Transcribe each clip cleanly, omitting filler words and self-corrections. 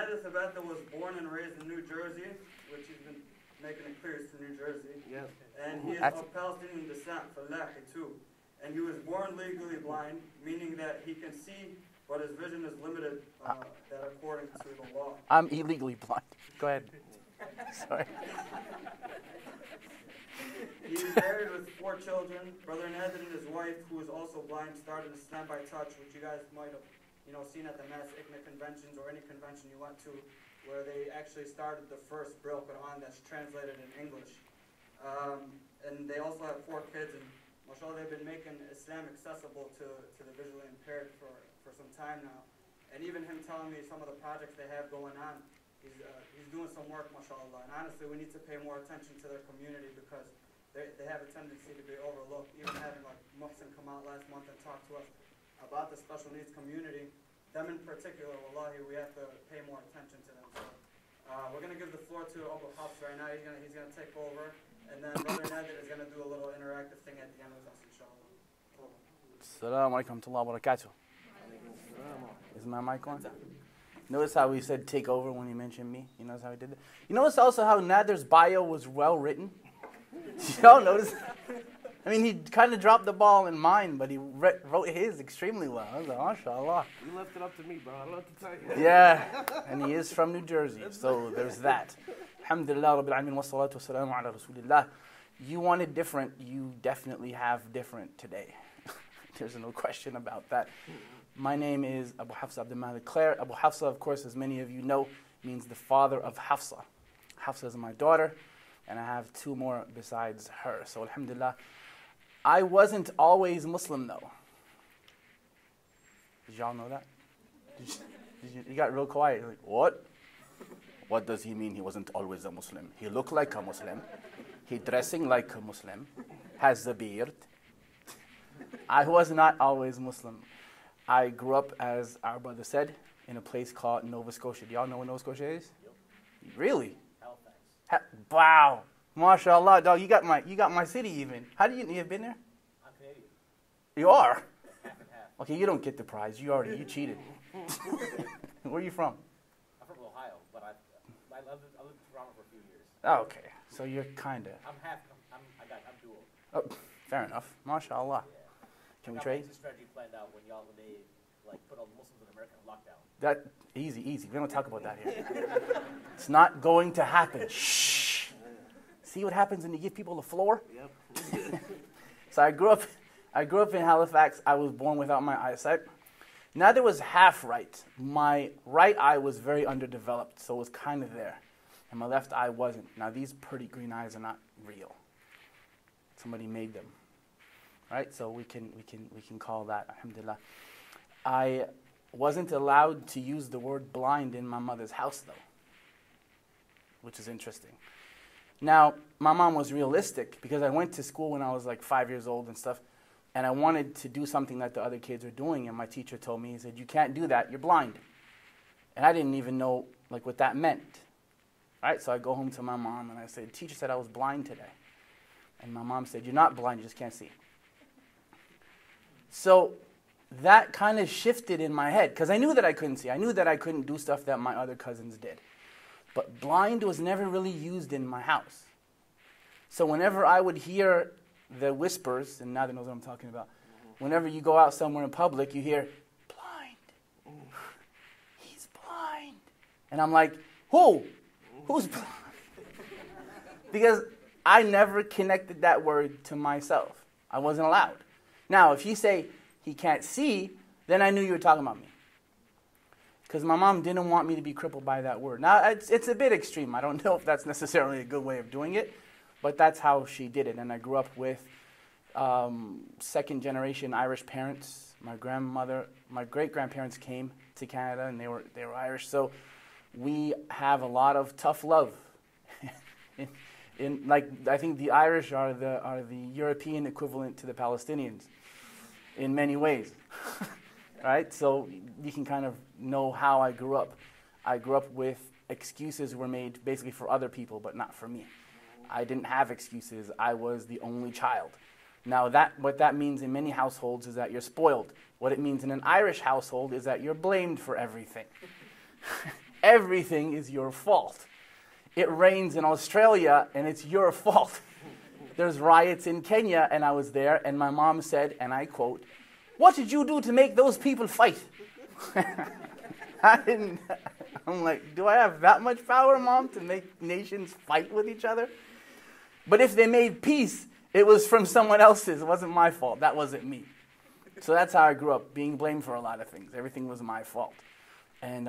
Nader Sabata was born and raised in New Jersey, which he's been making it clear it's to New Jersey. Yes. And he is of Palestinian descent, Falahi too. And he was born legally blind, meaning that he can see, but his vision is limited, that according to the law. I'm illegally blind. Go ahead. Sorry. He's married with 4 children. Brother Nader and his wife, who is also blind, started Islam by Touch, which you guys might have, seen at the mass ICNA conventions or any convention you went to, where they actually started the first Braille Quran that's translated in English. And they also have 4 kids, and mashallah, they've been making Islam accessible to the visually impaired for some time now. And even him telling me some of the projects they have going on, he's doing some work, mashallah. And honestly, we need to pay more attention to their community because they have a tendency to be overlooked. Even having like Muhsin come out last month and talk to us about the special needs community, them in particular, wallahi, we have to pay more attention to them. So, we're going to give the floor to Abu Hafs right now. He's gonna take over. And then Brother Nader is going to do a little interactive thing at the end with us, inshallah. Assalamu alaikum wa rahmatullahi wa barakatuh. Is my mic on? Notice how we said take over when he mentioned me? You notice how he did that? You notice also how Nader's bio was well written? Y'all notice? I mean, he kind of dropped the ball in mine, but he wrote his extremely well. I was like, mashallah. You left it up to me, bro. I love to tell you. Yeah, and he is from New Jersey, so there's that. Alhamdulillah, Rabbil Alameen, wa salatu wa salamu ala Rasulillah. You wanted different, you definitely have different today. There's no question about that. My name is Abu Hafsa Abdul Malik Claire. Abu Hafsa, of course, as many of you know, means the father of Hafsa. Hafsa is my daughter, and I have 2 more besides her. So alhamdulillah. I wasn't always Muslim though. Did y'all know that? You got real quiet. You're like, what? What does he mean he wasn't always a Muslim? He looked like a Muslim. He dressing like a Muslim. Has a beard. I was not always Muslim. I grew up, as our brother said, in a place called Nova Scotia. Do y'all know what Nova Scotia is? Yep. Really? Halifax. Wow. MashaAllah, dog, you got my city even. How do you have been there? I'm Canadian. You are? Half and half. Okay, you don't get the prize. You cheated. Where are you from? I'm from Ohio, but I lived in Toronto for a few years. Oh, okay. So you're kinda. I'm dual. Oh, fair enough. MashaAllah. Yeah. Can we trade? What's the strategy planned out when they put all the Muslims in America in lockdown? That easy. We don't talk about that here. It's not going to happen. Shh. See what happens when you give people the floor? Yep. So I grew up in Halifax. I was born without my eyesight. Nader was half right. My right eye was very underdeveloped, so it was kind of there. And my left eye wasn't. Now these pretty green eyes are not real. Somebody made them. Right? So we can call that, alhamdulillah. I wasn't allowed to use the word blind in my mother's house though, which is interesting. Now, my mom was realistic because I went to school when I was like 5 years old and stuff, and I wanted to do something that the other kids were doing, and my teacher told me, he said, you can't do that, you're blind. And I didn't even know what that meant. Right? So I go home to my mom and I said, teacher said I was blind today. And my mom said, you're not blind, you just can't see. So that kind of shifted in my head because I knew that I couldn't see. I knew that I couldn't do stuff that my other cousins did. But blind was never really used in my house. So whenever I would hear the whispers, and Nader knows what I'm talking about, whenever you go out somewhere in public, you hear, blind. He's blind. And I'm like, who? Who's blind? Because I never connected that word to myself. I wasn't allowed. Now, if you say he can't see, then I knew you were talking about me. Because my mom didn't want me to be crippled by that word. Now, it's a bit extreme. I don't know if that's necessarily a good way of doing it, but that's how she did it. And I grew up with second-generation Irish parents. My great-grandparents came to Canada, and they were Irish. So we have a lot of tough love. I think the Irish are the European equivalent to the Palestinians in many ways. Right? So you can kind of know how I grew up. I grew up with excuses were made basically for other people, but not for me. I didn't have excuses. I was the only child. Now, what that means in many households is that you're spoiled. What it means in an Irish household is that you're blamed for everything. everything is your fault. It rains in Australia, and it's your fault. There's riots in Kenya, and I was there, and my mom said, and I quote, "What did you do to make those people fight?" I'm like, do I have that much power, Mom, to make nations fight with each other? But if they made peace, it was from someone else's. It wasn't my fault. That wasn't me. So that's how I grew up, being blamed for a lot of things. Everything was my fault. And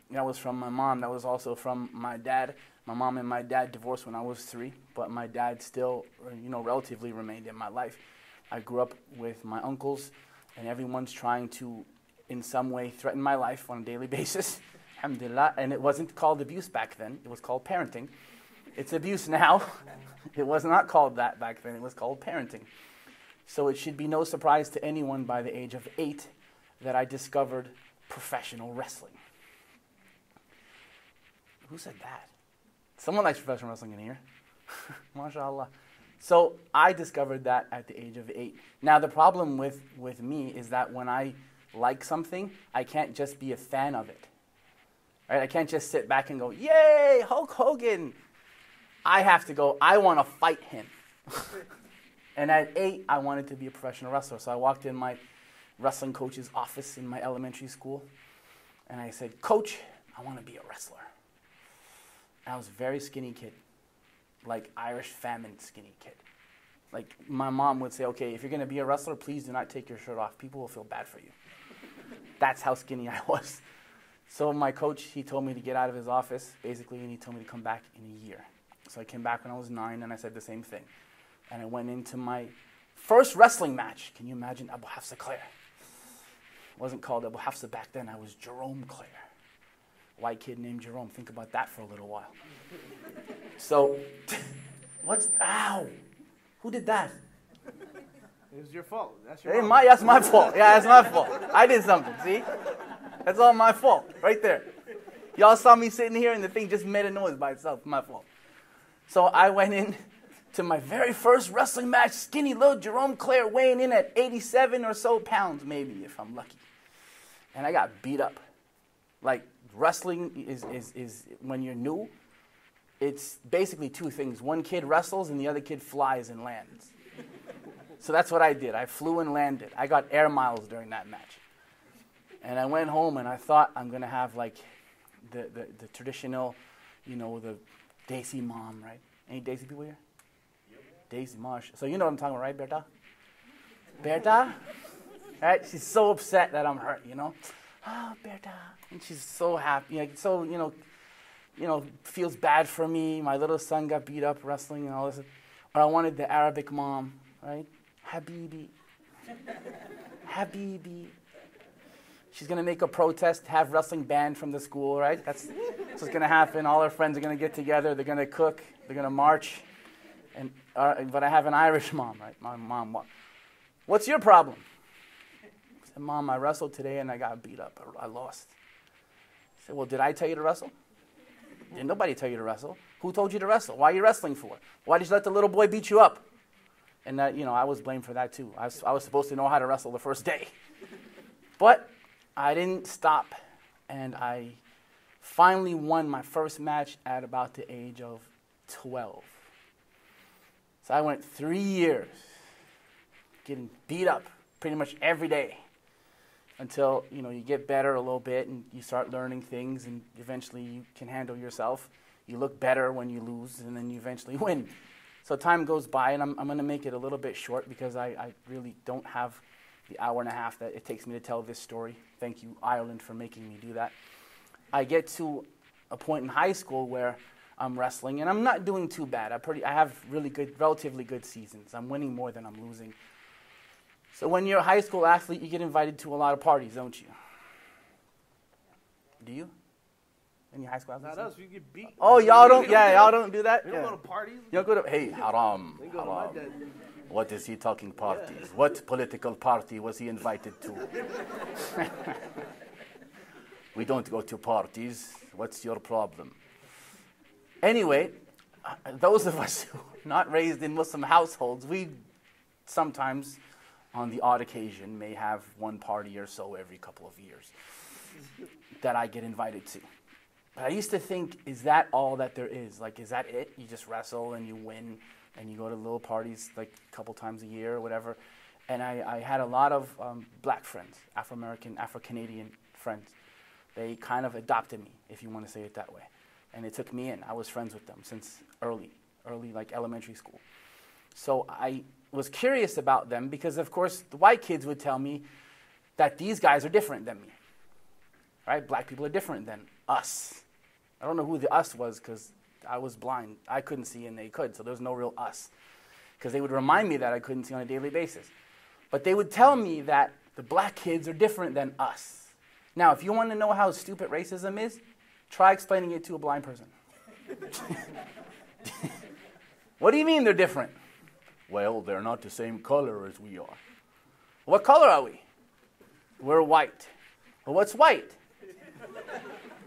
that was from my mom. That was also from my dad. My mom and my dad divorced when I was 3, but my dad still, relatively remained in my life. I grew up with my uncles, and everyone's trying to, in some way, threaten my life on a daily basis. Alhamdulillah. And it wasn't called abuse back then. It was called parenting. It's abuse now. It was not called that back then. It was called parenting. So it should be no surprise to anyone by the age of 8 that I discovered professional wrestling. Who said that? Someone likes professional wrestling in here. MashaAllah. So I discovered that at the age of 8. Now the problem with me is that when I like something, I can't just be a fan of it. Right? I can't just sit back and go, "Yay, Hulk Hogan." I have to go, I want to fight him. And at 8, I wanted to be a professional wrestler. So I walked in my wrestling coach's office in my elementary school, and I said, "Coach, I want to be a wrestler." I was a very skinny kid, like Irish famine skinny kid. Like my mom would say, "Okay, if you're going to be a wrestler, please do not take your shirt off. People will feel bad for you." That's how skinny I was. So my coach, he told me to get out of his office, basically, and he told me to come back in a year. So I came back when I was 9, and I said the same thing. And I went into my first wrestling match. Can you imagine? Abu Hafsa Claire. It wasn't called Abu Hafsa back then. I was Jerome Claire. White kid named Jerome. Think about that for a little while. So, ow! Who did that? It was your fault. That's your Hey, fault. that's my fault. Yeah, that's my fault. I did something, see? That's all my fault, right there. Y'all saw me sitting here, and the thing just made a noise by itself. My fault. So I went in to my very first wrestling match, skinny little Jerome Claire, weighing in at 87 or so pounds, maybe, if I'm lucky. And I got beat up. Like, wrestling is when you're new, it's basically 2 things. One kid wrestles, and the other kid flies and lands. So that's what I did. I flew and landed. I got air miles during that match. And I went home, and I thought I'm going to have, like, the traditional, the Desi mom, right? Any Desi people here? Desi Marsh. So you know what I'm talking about, right, Berta? Berta? Right? She's so upset that I'm hurt, Oh, Berta. And she's so happy. Like, so, feels bad for me. My little son got beat up wrestling and all this. Or I wanted the Arabic mom, right? Habibi. Habibi. She's going to make a protest, have wrestling banned from the school, right? That's what's going to happen. All her friends are going to get together. They're going to cook. They're going to march. But I have an Irish mom, right? My mom, what's your problem? I said, "Mom, I wrestled today and I got beat up. I lost." I said, "Well, did I tell you to wrestle?" "Didn't nobody tell you to wrestle. Who told you to wrestle? Why are you wrestling for? Why did you let the little boy beat you up?" And that, I was blamed for that too. I was supposed to know how to wrestle the first day. But I didn't stop, and I finally won my first match at about the age of 12. So I went 3 years getting beat up pretty much every day until, you get better a little bit and you start learning things, and eventually you can handle yourself. You look better when you lose, and then you eventually win. So time goes by, and I'm going to make it a little bit short because I really don't have the hour and a half that it takes me to tell this story. Thank you, Ireland, for making me do that. I get to a point in high school where I'm wrestling, and I'm not doing too bad. I have relatively good seasons. I'm winning more than I'm losing. So when you're a high school athlete, you get invited to a lot of parties, don't you? Do you? Any high school athletes? Not us. We get beat. Oh, y'all don't? Yeah, y'all don't do that? We don't go to parties. You don't go to, hey, haram, We go to my dad. What is he talking parties? Yeah. What political party was he invited to? We don't go to parties. What's your problem? Anyway, those of us who are not raised in Muslim households, we sometimes, on the odd occasion, may have one party or so every couple of years that I get invited to. But I used to think, is that all that there is? Like, is that it? You just wrestle and you win and you go to little parties like a couple times a year or whatever. And I had a lot of black friends, Afro-American, Afro-Canadian friends. They kind of adopted me, if you want to say it that way. And they took me in. I was friends with them since early like elementary school. So I was curious about them because, of course, the white kids would tell me that these guys are different than me. Right? Black people are different than us. I don't know who the us was because I was blind. I couldn't see and they could, so there was no real us. Because they would remind me that I couldn't see on a daily basis. But they would tell me that the black kids are different than us. Now, if you want to know how stupid racism is, try explaining it to a blind person. What do you mean they're different? Well, they're not the same color as we are. What color are we? We're white. Well, what's white?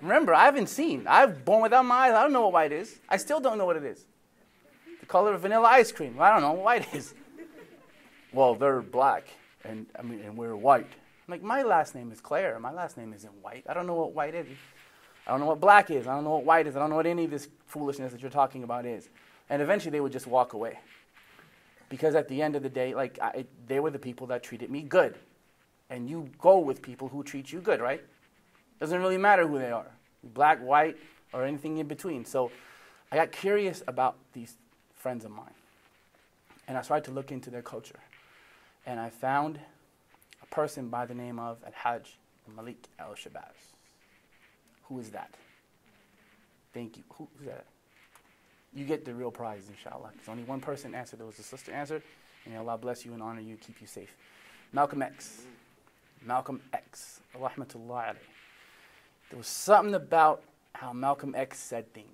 Remember, I haven't seen. I'm born without my eyes. I don't know what white is. I still don't know what it is. The color of vanilla ice cream. Well, I don't know what white is. Well, they're black, and we're white. I'm like, my last name is Claire. My last name isn't white. I don't know what white is. I don't know what black is. I don't know what white is. I don't know what any of this foolishness that you're talking about is. And eventually they would just walk away. Because at the end of the day, they were the people that treated me good. And you go with people who treat you good, right? Doesn't really matter who they are. Black, white, or anything in between. So I got curious about these friends of mine. And I started to look into their culture. And I found a person by the name of Al-Hajj Malik Al-Shabazz. Who is that? Thank you. Who's that? You get the real prize, inshallah. There's only one person answered. There was a sister answered. And may Allah bless you and honor you, keep you safe. Malcolm X. Malcolm X. Rahmatullah alayhi. There was something about how Malcolm X said things.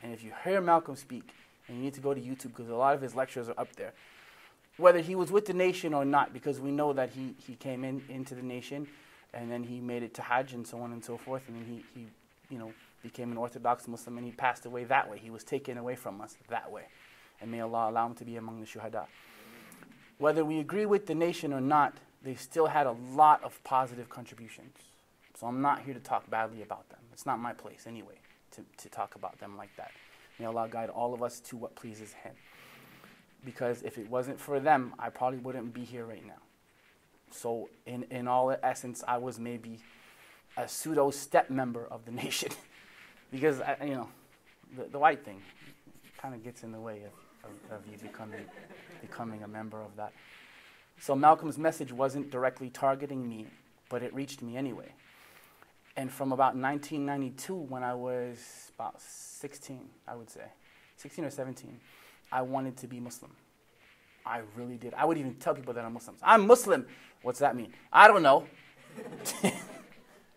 And if you hear Malcolm speak, and you need to go to YouTube because a lot of his lectures are up there, whether he was with the nation or not, because we know that he came into the nation, and then he made it to Hajj and so on and so forth, and then he became an Orthodox Muslim, and he passed away that way. He was taken away from us that way. And may Allah allow him to be among the shuhada. Whether we agree with the nation or not, they still had a lot of positive contributions. So I'm not here to talk badly about them. It's not my place anyway to talk about them like that. May Allah guide all of us to what pleases Him. Because if it wasn't for them, I probably wouldn't be here right now. So in all essence, I was maybe a pseudo step member of the nation. Because, the white thing kind of gets in the way of you becoming a member of that. So Malcolm's message wasn't directly targeting me, but it reached me anyway. And from about 1992, when I was about 16, I would say, 16 or 17, I wanted to be Muslim. I really did. I would even tell people that I'm Muslim. I'm Muslim. What's that mean? I don't know.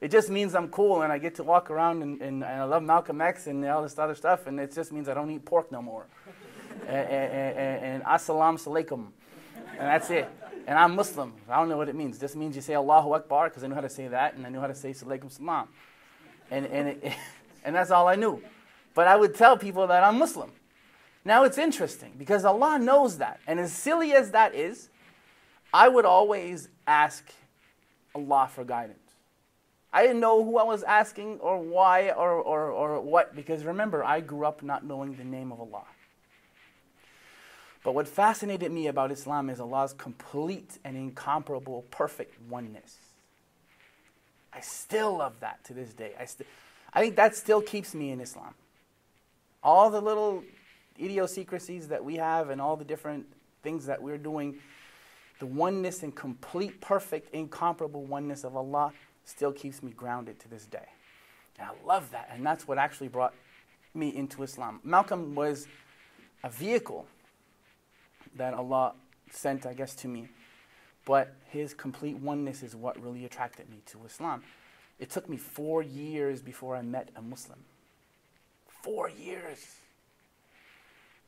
It just means I'm cool and I get to walk around and I love Malcolm X and all this other stuff, and it just means I don't eat pork no more. and assalamu alaikum. And that's it. And I'm Muslim. I don't know what it means. It just means you say Allahu Akbar, because I knew how to say that, and I knew how to say Salaikum Salam. And that's all I knew. But I would tell people that I'm Muslim. Now it's interesting, because Allah knows that. And as silly as that is, I would always ask Allah for guidance. I didn't know who I was asking or why or what, because remember, I grew up not knowing the name of Allah. But what fascinated me about Islam is Allah's complete and incomparable, perfect oneness. I still love that to this day. I think that still keeps me in Islam. All the little idiosyncrasies that we have and all the different things that we're doing, the oneness and complete, perfect, incomparable oneness of Allah still keeps me grounded to this day. And I love that. And that's what actually brought me into Islam. Malcolm was a vehicle that Allah sent, I guess, to me. But his complete oneness is what really attracted me to Islam. It took me 4 years before I met a Muslim. 4 years.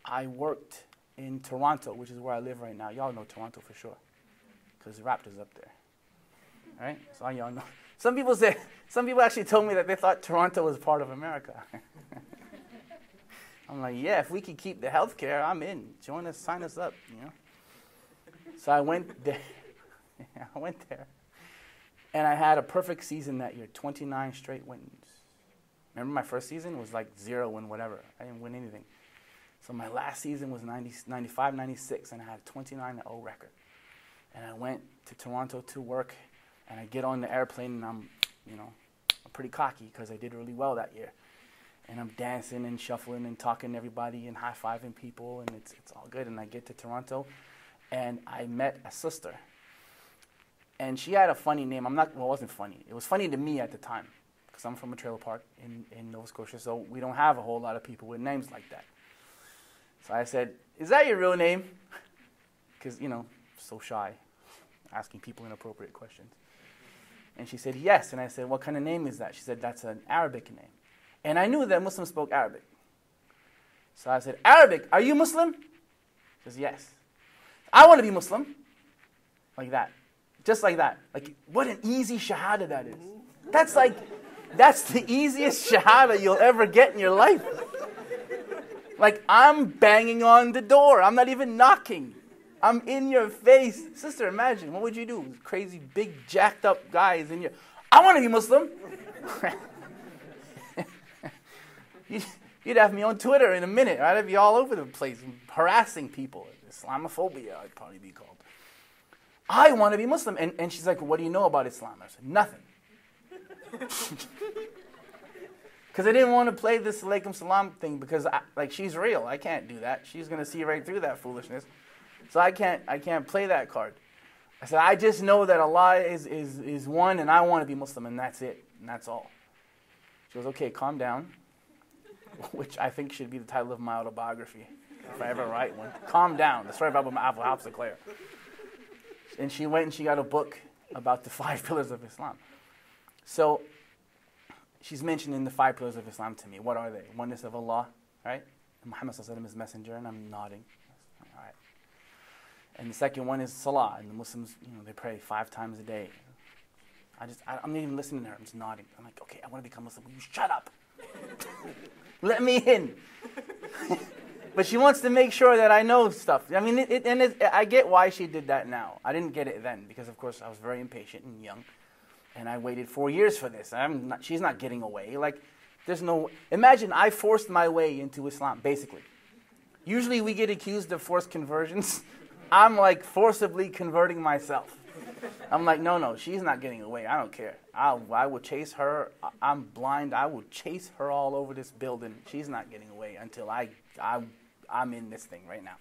I worked in Toronto, which is where I live right now. Y'all know Toronto for sure, because the Raptors up there. All right? So y'all know. Some people actually told me that they thought Toronto was part of America. I'm like, yeah, if we could keep the healthcare, I'm in. Join us, sign us up, So I went there. And I had a perfect season that year, 29 straight wins. Remember my first season was like 0 and whatever. I didn't win anything. So my last season was 95, 96, and I had a 29-0 record. And I went to Toronto to work, and I get on the airplane, and I'm pretty cocky because I did really well that year. And I'm dancing and shuffling and talking to everybody and high-fiving people, and it's all good. And I get to Toronto, and I met a sister. And she had a funny name. It wasn't funny. It was funny to me at the time because I'm from a trailer park in Nova Scotia, so we don't have a whole lot of people with names like that. So I said, "Is that your real name?" Because, so shy, asking people inappropriate questions. And she said, "Yes." And I said, "What kind of name is that?" She said, "That's an Arabic name." And I knew that Muslims spoke Arabic. So I said, "Arabic, are you Muslim?" She says, "Yes." "I want to be Muslim." Like that. Just like that. Like, what an easy shahada that is. That's the easiest shahada you'll ever get in your life. Like, I'm banging on the door. I'm not even knocking. I'm in your face. Sister, imagine, what would you do? Crazy, big, jacked up guys in your... "I want to be Muslim." You'd have me on Twitter in a minute, right? I'd be all over the place, harassing people. Islamophobia, I'd probably be called. "I want to be Muslim." And she's like, "What do you know about Islam?" I said, "Nothing." Because I didn't want to play this alaikum salam thing because she's real. I can't do that. She's going to see right through that foolishness. So I can't play that card. I said, "I just know that Allah is one and I want to be Muslim, and that's it. And that's all." She goes, "Okay, calm down." Which I think should be the title of my autobiography, if I ever write one. "Calm Down, the story of Abu Hafs Sinclair." And she went and she got a book about the 5 pillars of Islam. So she's mentioning the 5 pillars of Islam to me. What are they? Oneness of Allah, right? And Muhammad _sallallahu is messenger, and I'm nodding. All right. And the second one is Salah, and the Muslims, they pray 5 times a day. I'm not even listening to her. I'm just nodding. I'm like, "Okay, I want to become Muslim. Will you shut up? Let me in." But she wants to make sure that I know stuff. I mean, I get why she did that now. I didn't get it then because, of course, I was very impatient and young. And I waited 4 years for this. She's not getting away. Imagine I forced my way into Islam, basically. Usually we get accused of forced conversions. I'm forcibly converting myself. I'm like, no, she's not getting away. I don't care. I will chase her. I'm blind. I will chase her all over this building. She's not getting away until I'm in this thing right now.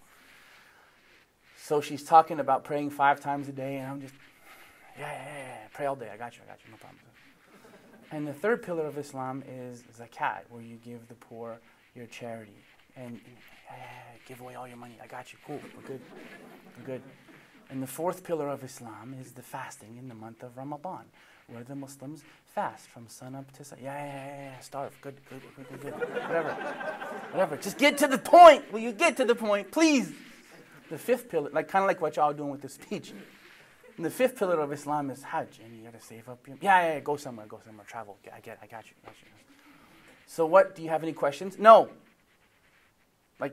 So she's talking about praying 5 times a day, and I'm just, yeah, pray all day. I got you, no problem. And the 3rd pillar of Islam is zakat, where you give the poor your charity. And give away all your money. I got you. Cool. We're good. And the 4th pillar of Islam is the fasting in the month of Ramadan, where the Muslims fast from sun up to sun. Yeah, starve. Good. Whatever. Just get to the point. Will you get to the point, please? The 5th pillar, kind of like what y'all doing with this speech. And the 5th pillar of Islam is Hajj, and you got to save up your... Yeah, go somewhere, travel. I got you. So what, do you have any questions? No.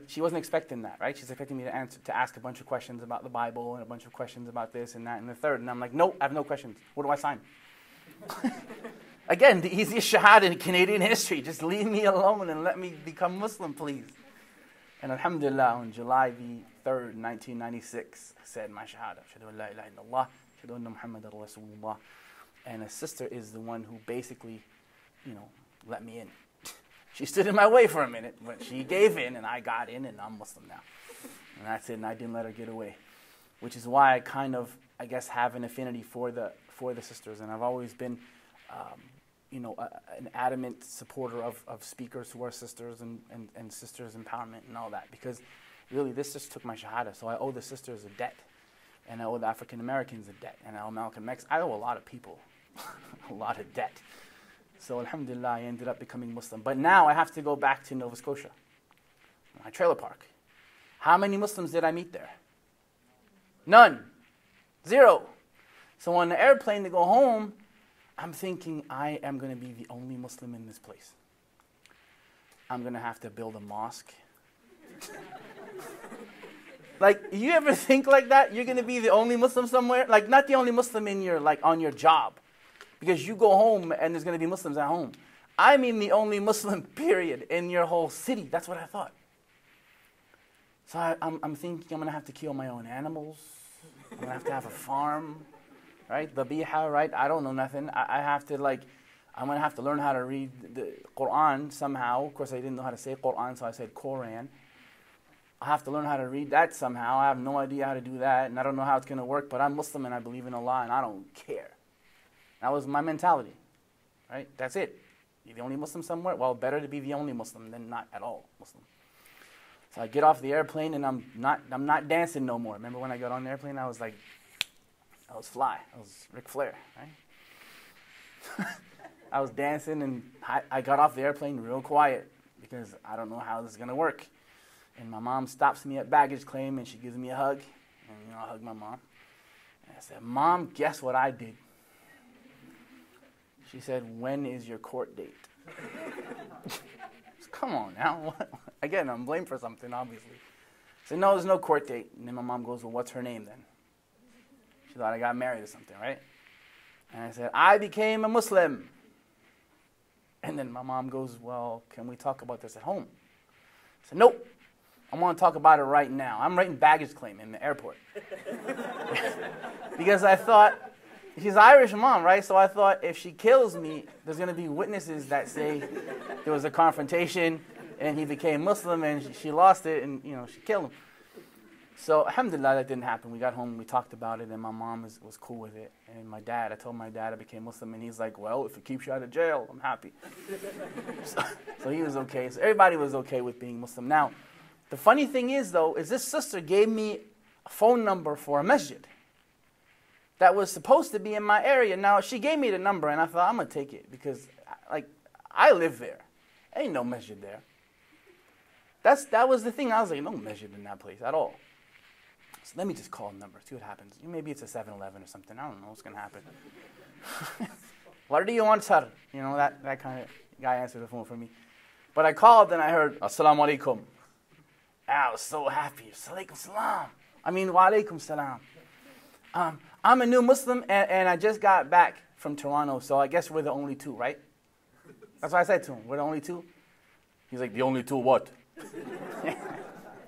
She wasn't expecting that, right? She's expecting me to ask a bunch of questions about the Bible and a bunch of questions about this and that and the third. And I'm like, nope, I have no questions. What do I sign? Again, the easiest shahada in Canadian history. Just leave me alone and let me become Muslim, please. And alhamdulillah, on July the 3rd, 1996, I said my shahada. Ashhadu an la ilaha illallah, ashhadu anna Muhammadan Rasulullah. And a sister is the one who basically, let me in. She stood in my way for a minute, but she gave in, and I got in, and I'm Muslim now. And that's it, and I didn't let her get away. Which is why I kind of, have an affinity for the sisters. And I've always been, an adamant supporter of speakers who are sisters and sisters empowerment and all that. Because really, this just took my shahada. So I owe the sisters a debt. And I owe the African Americans a debt. And I owe Malcolm X. I owe a lot of people a lot of debt. So alhamdulillah, I ended up becoming Muslim. But now I have to go back to Nova Scotia, my trailer park. How many Muslims did I meet there? None. 0. So on the airplane to go home, I'm thinking I am going to be the only Muslim in this place. I'm going to have to build a mosque. You ever think like that? You're going to be the only Muslim somewhere? Not the only Muslim in your, on your job. Because you go home and there's going to be Muslims at home. I mean the only Muslim, period, in your whole city. That's what I thought. So I'm thinking I'm going to have to kill my own animals. I'm going to have a farm, right? Dhabiha, right? I don't know nothing. I have to I'm going to have to learn how to read the Quran somehow. Of course, I didn't know how to say Quran, so I said Quran. I have to learn how to read that somehow. I have no idea how to do that, and I don't know how it's going to work, but I'm Muslim and I believe in Allah, and I don't care. That was my mentality, right? That's it. You're the only Muslim somewhere? Well, better to be the only Muslim than not at all Muslim. So I get off the airplane, and I'm not dancing no more. Remember when I got on the airplane, I was fly. I was Ric Flair, right? I was dancing, and I got off the airplane real quiet because I don't know how this is going to work. And my mom stops me at baggage claim, and she gives me a hug. And, I hug my mom. And I said, Mom, guess what I did? She said, when is your court date? Come on now. Again, I'm blamed for something, obviously. I said, no, there's no court date. And then my mom goes, well, what's her name then? She thought I got married or something, right? And I said, I became a Muslim. And then my mom goes, well, can we talk about this at home? I said, nope. I want to talk about it right now. I'm writing baggage claim in the airport. Because I thought, she's Irish mom, right? So I thought if she kills me, there's going to be witnesses that say there was a confrontation and he became Muslim and she lost it and, she killed him. So alhamdulillah, that didn't happen. We got home, we talked about it, and my mom was cool with it. And I told my dad I became Muslim, and he's like, well, if it keeps you out of jail, I'm happy. So he was okay. So everybody was okay with being Muslim. Now, the funny thing is, though, is this sister gave me a phone number for a masjid that was supposed to be in my area. Now, she gave me the number, and I thought, I'm going to take it because, I live there. Ain't no masjid there. That was the thing. I was like, no masjid in that place at all. So let me just call the number, see what happens. Maybe it's a 7-Eleven or something. I don't know what's going to happen. What do you want, sir? That kind of guy answered the phone for me. But I called, and I heard, Assalamu alaikum. I was so happy. Alaikum salam. Wa alaikum salam. I'm a new Muslim, and I just got back from Toronto, so I guess we're the only two, right? That's what I said to him. We're the only two? He's like, the only two what?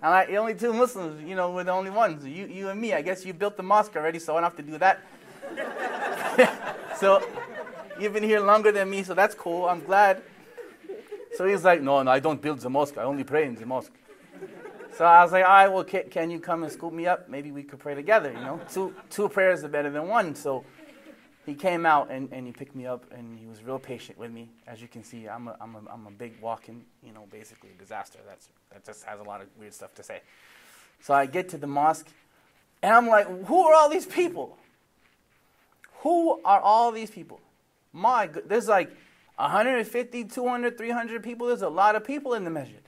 I'm like, the only two Muslims, we're the only ones. You and me. I guess you built the mosque already, so I don't have to do that. So you've been here longer than me, so that's cool. I'm glad. So he's like, no, I don't build the mosque. I only pray in the mosque. So I was like, all right, well, can you come and scoop me up? Maybe we could pray together, Two prayers are better than one. So he came out and he picked me up, and he was real patient with me. As you can see, I'm a big walking, basically disaster. That just has a lot of weird stuff to say. So I get to the mosque, and I'm like, who are all these people? Who are all these people? My God, there's 150, 200, 300 people. There's a lot of people in the masjid.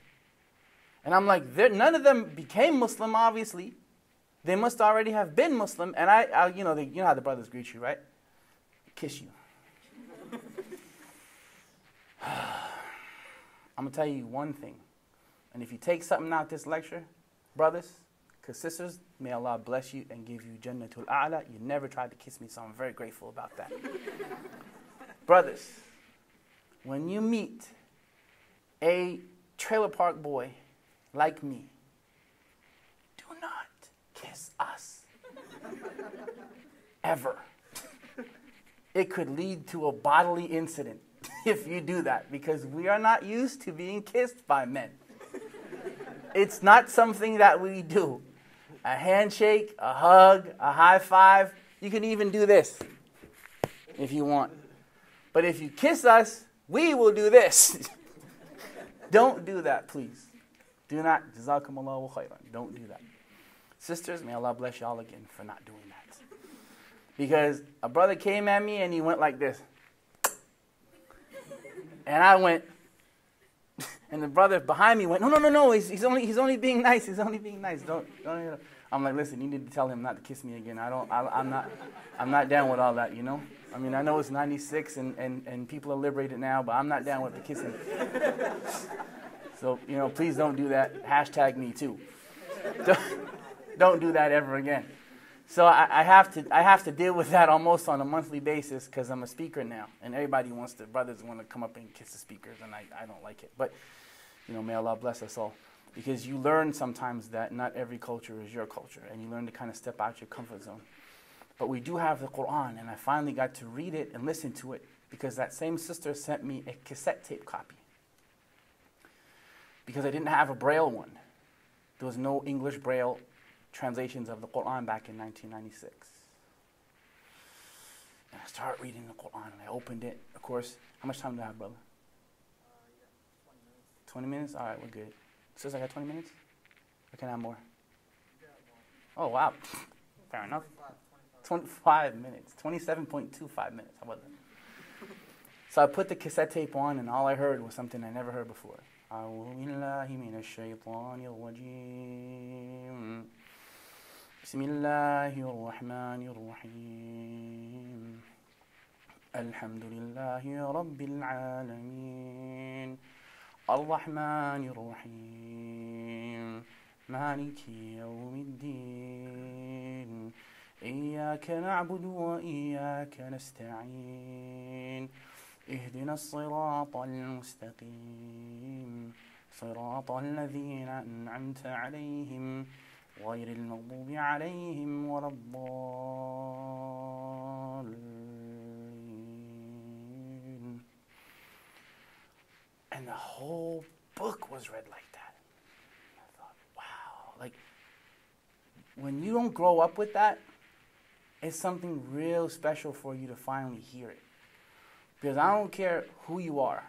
And I'm like, none of them became Muslim, obviously. They must already have been Muslim. And I you know how the brothers greet you, right? Kiss you. I'm going to tell you one thing. And if you take something out this lecture, brothers, because sisters, may Allah bless you and give you Jannatul A'la. You never tried to kiss me, so I'm very grateful about that. Brothers, when you meet a trailer park boy like me, do not kiss us. Ever. It could lead to a bodily incident if you do that, because we are not used to being kissed by men. It's not something that we do. A handshake, a hug, a high five. You can even do this if you want. But if you kiss us, we will do this. Don't do that, please. Do not. Jazakumullahu khairan. Don't do that. Sisters, may Allah bless y'all again for not doing that. Because a brother came at me and he went like this. And I went, and the brother behind me went, no, he's only being nice. He's only being nice. Don't. I'm like, listen, you need to tell him not to kiss me again. I'm not down with all that, I mean, I know it's 96 and people are liberated now, but I'm not down with the kissing. So, please don't do that. Hashtag me too. Don't do that ever again. So I have to deal with that almost on a monthly basis because I'm a speaker now, and everybody brothers want to come up and kiss the speakers, and I don't like it. But may Allah bless us all, because you learn sometimes that not every culture is your culture, and you learn to kind of step out your comfort zone. But we do have the Quran, and I finally got to read it and listen to it because that same sister sent me a cassette tape copy. Because I didn't have a Braille one. There was no English Braille translations of the Quran back in 1996. And I started reading the Quran, and I opened it. Of course, how much time do I have, brother? 20 minutes? All right, we're good. Says I got 20 minutes? Or can I have more? Oh, wow. Fair enough. 25 minutes. 27.25 minutes. How about that? So I put the cassette tape on, and all I heard was something I never heard before. أعوذ بالله من الشيطان الرجيم بسم الله الرحمن الرحيم الحمد لله رب العالمين الرحمن الرحيم مالك يوم الدين إياك نعبد وإياك نستعين اهدنا الصراط المستقيم صراط الذين أنعمت عليهم غير المغضوب عليهم ولا الضالين. And the whole book was read like that. I thought, wow, like when you don't grow up with that, it's something real special for you to finally hear it. Because I don't care who you are,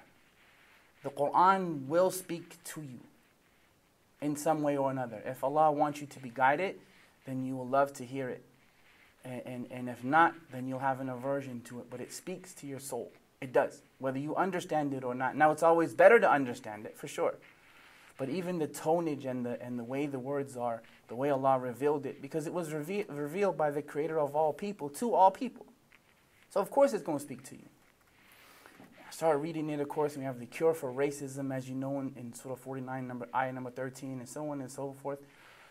the Quran will speak to you in some way or another. If Allah wants you to be guided, then you will love to hear it. And if not, then you'll have an aversion to it. But it speaks to your soul. It does, whether you understand it or not. Now, it's always better to understand it, for sure. But even the tonage and the way the words are, the way Allah revealed it, because it was revealed by the Creator of all people to all people. So of course it's going to speak to you. I started reading it, of course, and we have the cure for racism, as you know, in Surah 49, ayah number 13, and so on and so forth.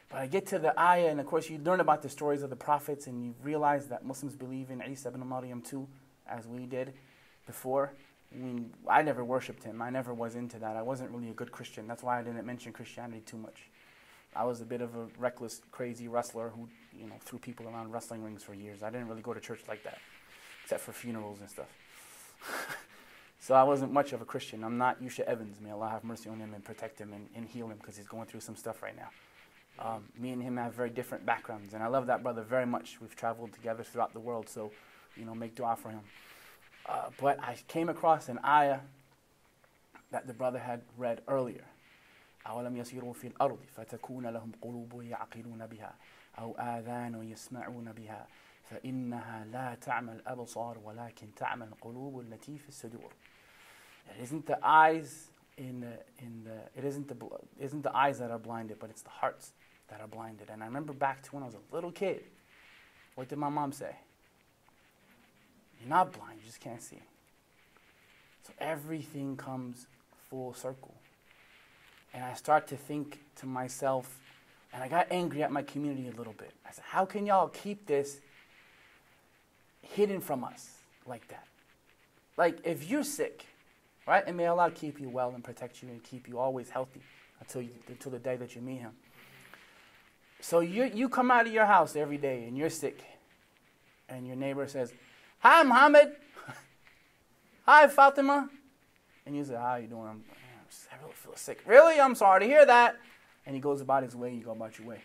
But I get to the ayah, and of course you learn about the stories of the prophets, and you realize that Muslims believe in Isa ibn Maryam too, as we did before. I mean, I never worshipped him. I never was into that. I wasn't really a good Christian. That's why I didn't mention Christianity too much. I was a bit of a reckless, crazy wrestler who, threw people around wrestling rings for years. I didn't really go to church like that, except for funerals and stuff. So I wasn't much of a Christian. I'm not Yusha Evans. May Allah have mercy on him and protect him and heal him, because he's going through some stuff right now. Me and him have very different backgrounds, and I love that brother very much. We've traveled together throughout the world, so, make dua for him. But I came across an ayah that the brother had read earlier. أَوَلَمْ يَسِيرُوا فِي الْأَرْضِ فَتَكُونَ لَهُمْ قُلُوبٌ يَعْقِلُونَ بِهَا أَوْ آذَانٌ يَسْمَعُونَ بِهَا فَإِنَّهَا لَا تَعْمَى الْأَبْصَارُ وَلَكِنْ تَعْمَى الْقُلُوبُ الَّتِي فِي الصُّدُورِ. It isn't the eyes it isn't the eyes that are blinded, but it's the hearts that are blinded. And I remember back to when I was a little kid. What did my mom say? You're not blind, you just can't see. So everything comes full circle. And I start to think to myself, and I got angry at my community a little bit. I said, how can y'all keep this hidden from us like that? Like, if you're sick, right, and may Allah keep you well and protect you and keep you always healthy until the day that you meet Him. So you come out of your house every day and you're sick, and your neighbor says, hi, Muhammad. Hi, Fatima. And you say, how are you doing? I really feel sick. Really? I'm sorry to hear that. And he goes about his way, you go about your way.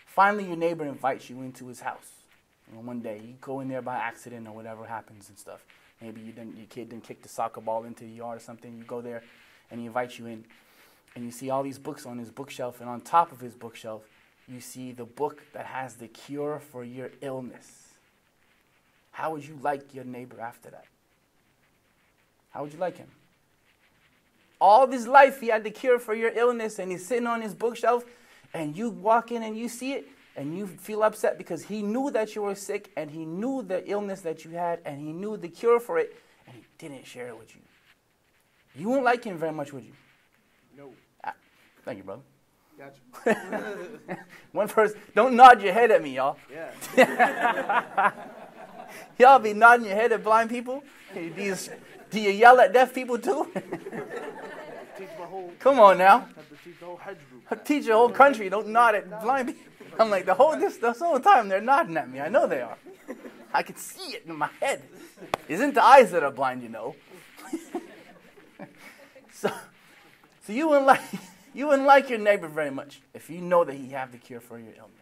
Finally, your neighbor invites you into his house. One day, you go in there by accident or whatever happens and stuff. Maybe your kid didn't kick the soccer ball into the yard or something. You go there and he invites you in. And you see all these books on his bookshelf. And on top of his bookshelf, you see the book that has the cure for your illness. How would you like your neighbor after that? How would you like him? All of his life, he had the cure for your illness, and he's sitting on his bookshelf, and you walk in and you see it, and you feel upset because he knew that you were sick, and he knew the illness that you had, and he knew the cure for it, and he didn't share it with you. You won't like him very much, would you? No. Thank you, brother. Gotcha. One person, don't nod your head at me, y'all. Yeah. Y'all be nodding your head at blind people? Do you yell at deaf people too? Teach my whole. Come on now. Have to teach the whole Hajj group. I teach the whole country, don't nod at blind people. I'm like, this whole time they're nodding at me. I know they are. I can see it in my head. It isn't the eyes that are blind, you know. So you wouldn't like your neighbor very much if you know that he have the cure for your illness.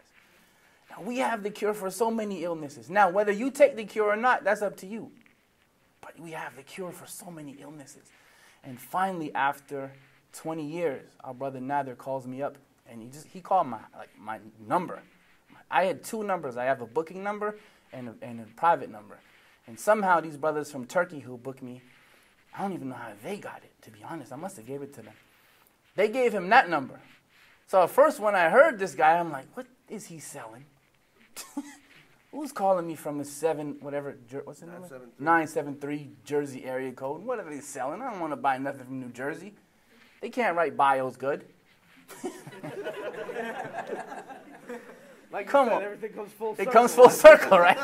Now, we have the cure for so many illnesses. Now, whether you take the cure or not, that's up to you. But we have the cure for so many illnesses. And finally, after 20 years, our brother Nader calls me up, and he called my number. I had two numbers. I have a booking number and a private number. And somehow these brothers from Turkey who booked me, I don't even know how they got it, to be honest. I must have gave it to them. They gave him that number. So at first when I heard this guy, I'm like, what is he selling? Who's calling me from a what's the number? 973 Jersey area code. What are they selling? I don't want to buy nothing from New Jersey. They can't write bios good. Like Come you said, on. everything comes full circle. It comes full circle, right?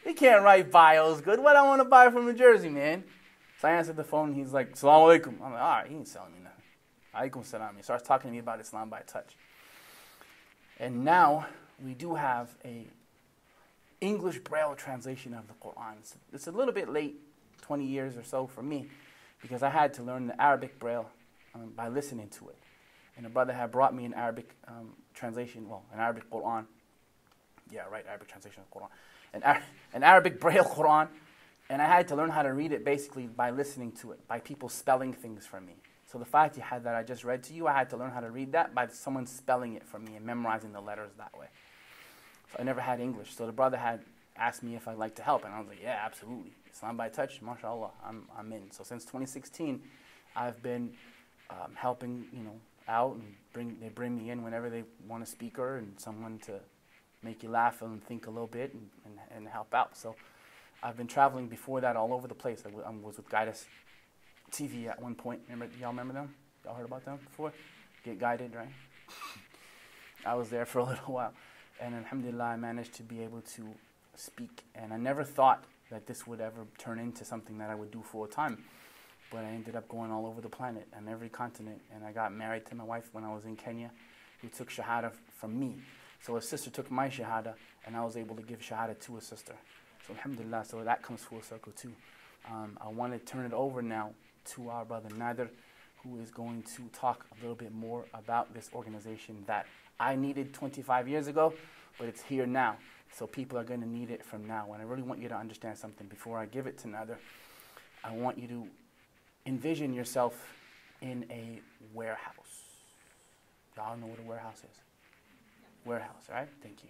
They can't write bios good. What I want to buy from New Jersey, man? So I answered the phone, and he's like, Salaam alaikum. I'm like, all right, he ain't selling me nothing. Alaikum salam. He starts talking to me about Islam by touch. And now we do have a English Braille translation of the Quran. It's a little bit late, 20 years or so for me, because I had to learn the Arabic Braille by listening to it. And a brother had brought me an Arabic translation, an Arabic Quran. Yeah, right, Arabic translation of Quran. An Arabic Braille Quran. And I had to learn how to read it basically by listening to it, by people spelling things for me. So the Fatiha that I just read to you, I had to learn how to read that by someone spelling it for me and memorizing the letters that way. So I never had English. So the brother had asked me if I'd like to help. And I was like, yeah, absolutely. Islam by touch, mashallah, I'm in. So since 2016, I've been helping, out, and they bring me in whenever they want a speaker and someone to make you laugh and think a little bit and help out. So I've been traveling before that all over the place. I was with Guidance TV at one point. Y'all remember them? Y'all heard about them before? Get Guided, right? I was there for a little while. And alhamdulillah, I managed to be able to speak. And I never thought that this would ever turn into something that I would do full time. But I ended up going all over the planet and every continent. And I got married to my wife when I was in Kenya, who took Shahada from me. So a sister took my Shahada, and I was able to give Shahada to a sister. So alhamdulillah, so that comes full circle too. I want to turn it over now to our brother Nader, who is going to talk a little bit more about this organization that I needed 25 years ago, but it's here now. So people are going to need it from now. And I really want you to understand something before I give it to Nader. I want you to envision yourself in a warehouse. Y'all know what a warehouse is? Warehouse, right? Thank you.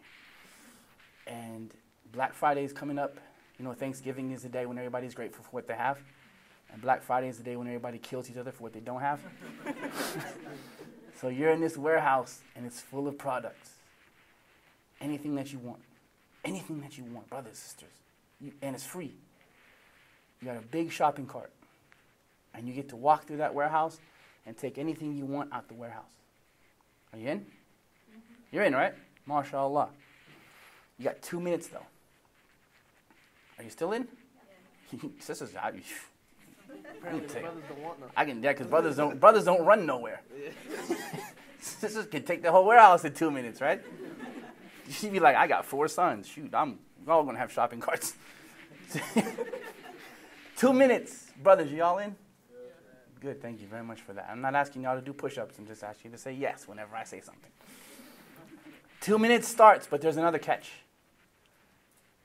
And Black Friday is coming up. Thanksgiving is the day when everybody's grateful for what they have. And Black Friday is the day when everybody kills each other for what they don't have. So you're in this warehouse, and it's full of products. Anything that you want. Anything that you want, brothers, sisters. And it's free. You got a big shopping cart. And you get to walk through that warehouse and take anything you want out the warehouse. Are you in? Mm-hmm. You're in, right? MashaAllah. You got 2 minutes, though. Are you still in? Yeah. Sisters, Brothers don't want nothing. I can, yeah, because brothers don't run nowhere. Sisters can take the whole warehouse in 2 minutes, right? She'd be like, I got 4 sons. Shoot, we're all going to have shopping carts. 2 minutes. Brothers, you all in? Good, thank you very much for that. I'm not asking y'all to do push-ups. I'm just asking you to say yes whenever I say something. 2 minutes starts, but there's another catch.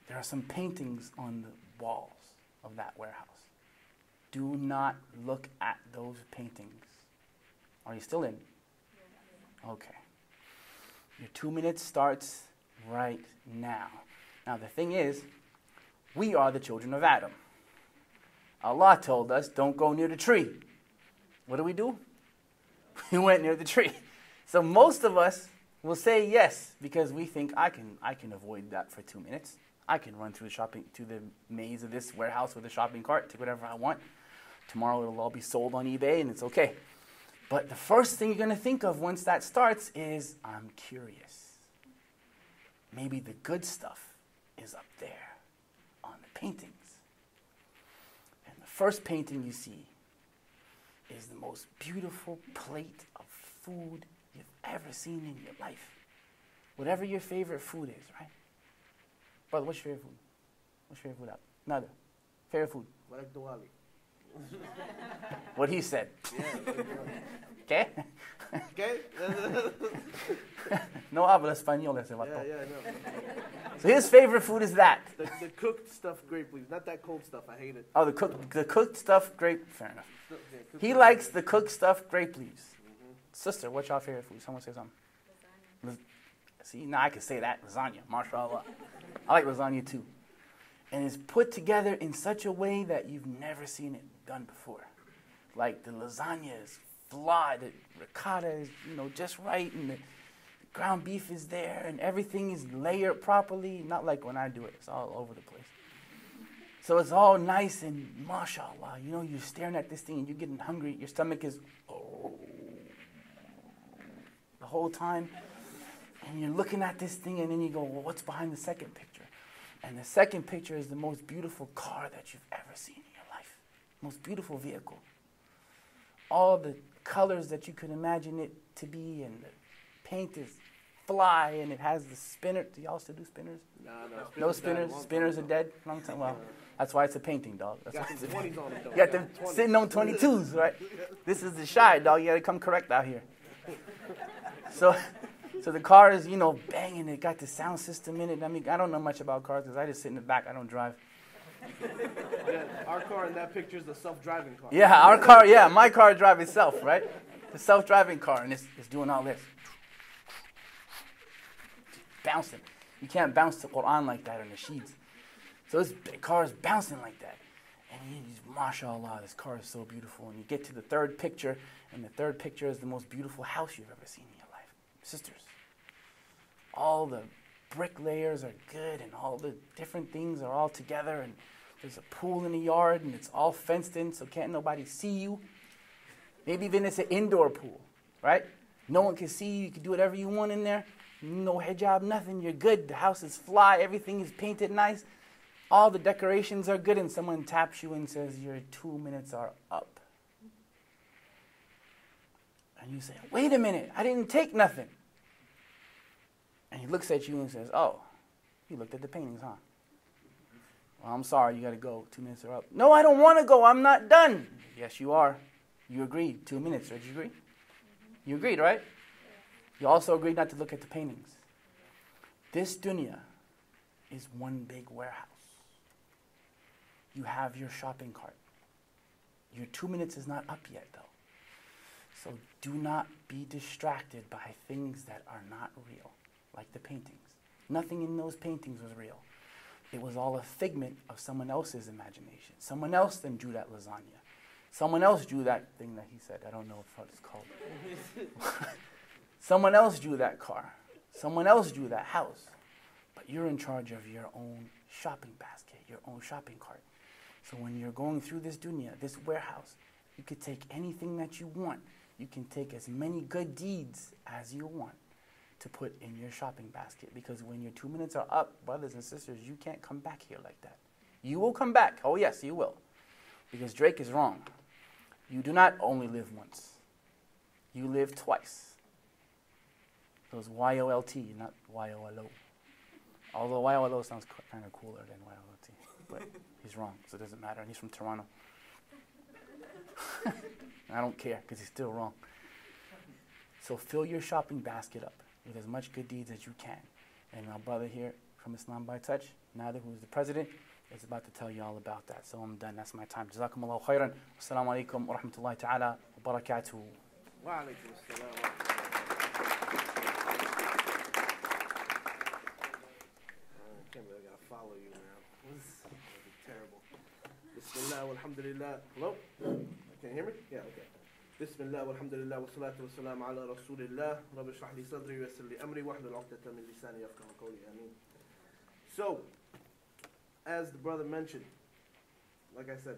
There are some paintings on the walls of that warehouse. Do not look at those paintings. Are you still in? Okay. Your 2 minutes starts right now. Now the thing is, we are the children of Adam. Allah told us, don't go near the tree. What do? We went near the tree. So most of us will say yes, because we think I can avoid that for 2 minutes. I can run through the maze of this warehouse with a shopping cart, take whatever I want. Tomorrow it'll all be sold on eBay and it's okay. But the first thing you're going to think of once that starts is, I'm curious. Maybe the good stuff is up there on the paintings. And the first painting you see is the most beautiful plate of food you've ever seen in your life. Whatever your favorite food is, right? Brother, what's your favorite food? What's your favorite food out? Nada. Favorite food? Like Diwali. What he said. Yeah. Okay? Okay? No habla español ese vato. Yeah, no. So his favorite food is that. The cooked stuffed grape leaves, not that cold stuff. I hate it. Oh, the cooked stuffed grape. Fair enough. Yeah, cooked He stuff. likes the cooked stuffed grape leaves. Sister, what's your favorite food? Someone say something. See, now I can say that. Lasagna, mashallah. I like lasagna too. And it's put together in such a way that you've never seen it done before. Like the lasagna is flawed, the ricotta is, just right, and the ground beef is there, and everything is layered properly. Not like when I do it, it's all over the place. So it's all nice and mashallah. You're staring at this thing and you're getting hungry. Your stomach is the whole time. And you're looking at this thing and then you go, well, what's behind the second picture? And the second picture is the most beautiful car that you've ever seen in your life. Most beautiful vehicle. All the colors that you could imagine it to be, and the paint is fly, and it has the spinner. Do y'all still do spinners? No spinners. Spinners are dead. Long time. Well, that's why it's a painting, dog. That's why Got it's them a 20s on it, though. You got them sitting on 22s, right? This is the shy, dog. You got to come correct out here. So the car is, banging. It got the sound system in it. I mean, I don't know much about cars because I just sit in the back. I don't drive. Yeah, our car in that picture is a self-driving car. Yeah, our car, my car drives itself, right? The self-driving car, and it's doing all this. Bouncing. You can't bounce the Quran like that on the sheets. So this car is bouncing like that. And mashallah, this car is so beautiful. And you get to the third picture, and the third picture is the most beautiful house you've ever seen in your life. Sisters. All the brick layers are good, and all the different things are all together, and there's a pool in the yard, and it's all fenced in, so can't nobody see you. Maybe even it's an indoor pool, right? No one can see you. You can do whatever you want in there. No hijab, nothing. You're good. The house is fly. Everything is painted nice. All the decorations are good, and someone taps you and says, your 2 minutes are up. And you say, wait a minute, I didn't take nothing. And he looks at you and says, oh, you looked at the paintings, huh? Well, I'm sorry, you got to go. 2 minutes are up. No, I don't want to go. I'm not done. Yes, you are. You agreed. 2 minutes. Did you agree? You agreed, right? You also agreed not to look at the paintings. This dunya is one big warehouse. You have your shopping cart. Your 2 minutes is not up yet, though. So do not be distracted by things that are not real, like the paintings. Nothing in those paintings was real. It was all a figment of someone else's imagination. Someone else then drew that lasagna. Someone else drew that thing that he said. I don't know what it's called. Someone else drew that car. Someone else drew that house. But you're in charge of your own shopping basket, your own shopping cart. So when you're going through this dunya, this warehouse, you could take anything that you want. You can take as many good deeds as you want to put in your shopping basket. Because when your 2 minutes are up, brothers and sisters, you can't come back here like that. You will come back. Oh, yes, you will. Because Drake is wrong. You do not only live once. You live twice. So it's Y-O-L-T, not Y-O-L-O. Although Y-O-L-O sounds kind of cooler than Y-O-L-T. But he's wrong, so it doesn't matter. And he's from Toronto. I don't care, because he's still wrong. So fill your shopping basket up with as much good deeds as you can. And my brother here from Islam by Touch, Nader, who is the president, is about to tell you all about that. So I'm done. That's my time. Jazakumullahu khairan. Assalamu alaikum wa rahmatullahi ta'ala wa barakatuhu. Wa alaikum assalam. I can't believe I gotta follow you now. This is terrible. Bismillah walhamdulillah. Hello? Can you hear me? Yeah, okay. Bismillah walhamdulillah wa salatu wa salam ala rasulillah. Rabbi shrah li sadri wa yassir li amri wahlul 'uqdatan min lisani yafqahu qawli. Ameen. So, as the brother mentioned, like I said,